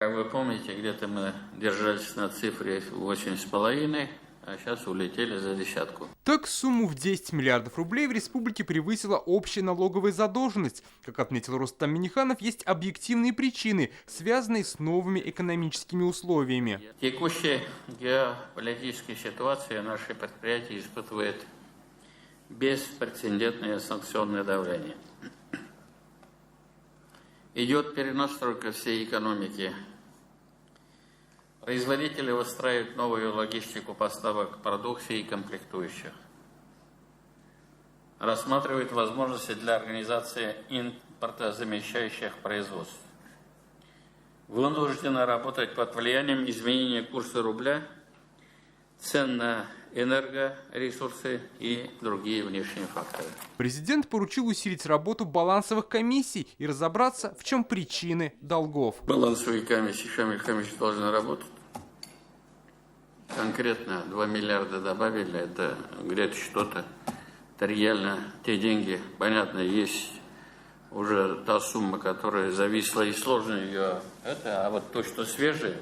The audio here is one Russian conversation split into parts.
Как вы помните, где-то мы держались на цифре 8,5, а сейчас улетели за десятку. Так, сумму в 10 миллиардов рублей в республике превысила общая налоговая задолженность. Как отметил Рустам Минниханов, есть объективные причины, связанные с новыми экономическими условиями. В текущей геополитической ситуации наше предприятие испытывает беспрецедентное санкционное давление. Идет перенастройка всей экономики. Производители выстраивают новую логистику поставок продукции и комплектующих. Рассматривают возможности для организации импортозамещающих производств. Вынуждены работать под влиянием изменения курса рубля, цен на энергоресурсы и другие внешние факторы. Президент поручил усилить работу балансовых комиссий и разобраться, в чем причины долгов. Балансовые комиссии, Шамиль Хамидович, должны работать. Конкретно 2 миллиарда добавили, это где-то что-то. Это реально те деньги, понятно, есть уже та сумма, которая зависла, и сложно ее, а вот то, что свежие,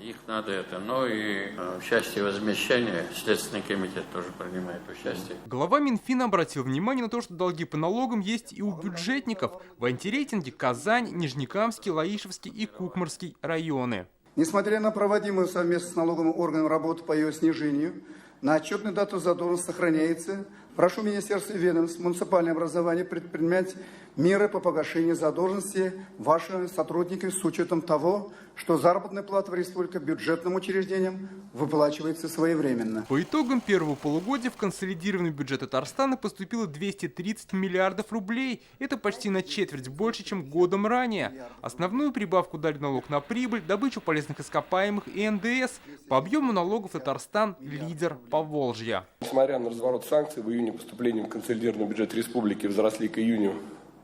их надо но и в части возмещения Следственный комитет тоже принимает участие. Глава Минфина обратил внимание на то, что долги по налогам есть и у бюджетников. В антирейтинге Казань, Нижнекамский, Лаишевский и Кукмарский районы. Несмотря на проводимую совместно с налоговым органом работу по ее снижению, на отчетную дату задолженность сохраняется. Прошу Министерство и ведомств, муниципальное образование предпринять меры по погашению задолженности вашими сотрудниками с учетом того, что заработная плата в республике бюджетным учреждениям выплачивается своевременно. По итогам первого полугодия в консолидированный бюджет Татарстана поступило 230 миллиардов рублей. Это почти на четверть больше, чем годом ранее. Основную прибавку дали налог на прибыль, добычу полезных ископаемых и НДС. По объему налогов Татарстан – лидер Поволжья. Несмотря на разворот санкций, в июне поступления в консолидированный бюджет республики возросли к июню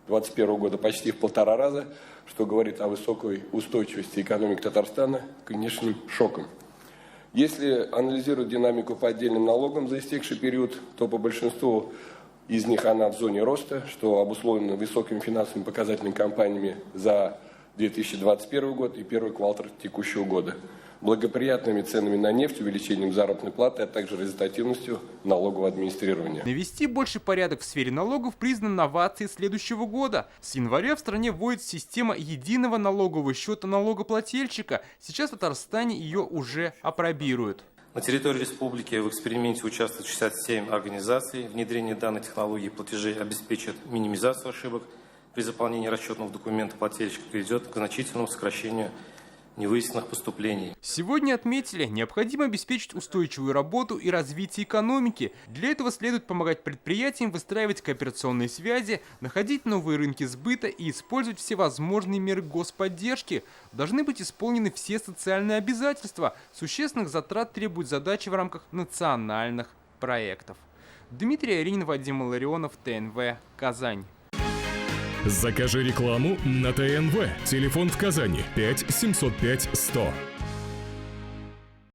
2021 года почти в 1,5 раза, что говорит о высокой устойчивости экономики Татарстана к конечным шокам. Если анализировать динамику по отдельным налогам за истекший период, то по большинству из них она в зоне роста, что обусловлено высокими финансовыми показателями компаниями за 2021 год и первый квартал текущего года, благоприятными ценами на нефть, увеличением заработной платы, а также результативностью налогового администрирования. Навести больший порядок в сфере налогов признан новацией следующего года. С января в стране вводится система единого налогового счета налогоплательщика. Сейчас в Татарстане ее уже апробируют. На территории республики в эксперименте участвуют 67 организаций. Внедрение данной технологии платежей обеспечит минимизацию ошибок при заполнении расчетного документа плательщика, приведет к значительному сокращению невыясненных поступлений. Сегодня отметили, необходимо обеспечить устойчивую работу и развитие экономики. Для этого следует помогать предприятиям выстраивать кооперационные связи, находить новые рынки сбыта и использовать всевозможные меры господдержки. Должны быть исполнены все социальные обязательства. Существенных затрат требуют задачи в рамках национальных проектов. Дмитрий Аринин, Вадим Илларионов, ТНВ, Казань. Закажи рекламу на ТНВ. Телефон в Казани 5 705 100.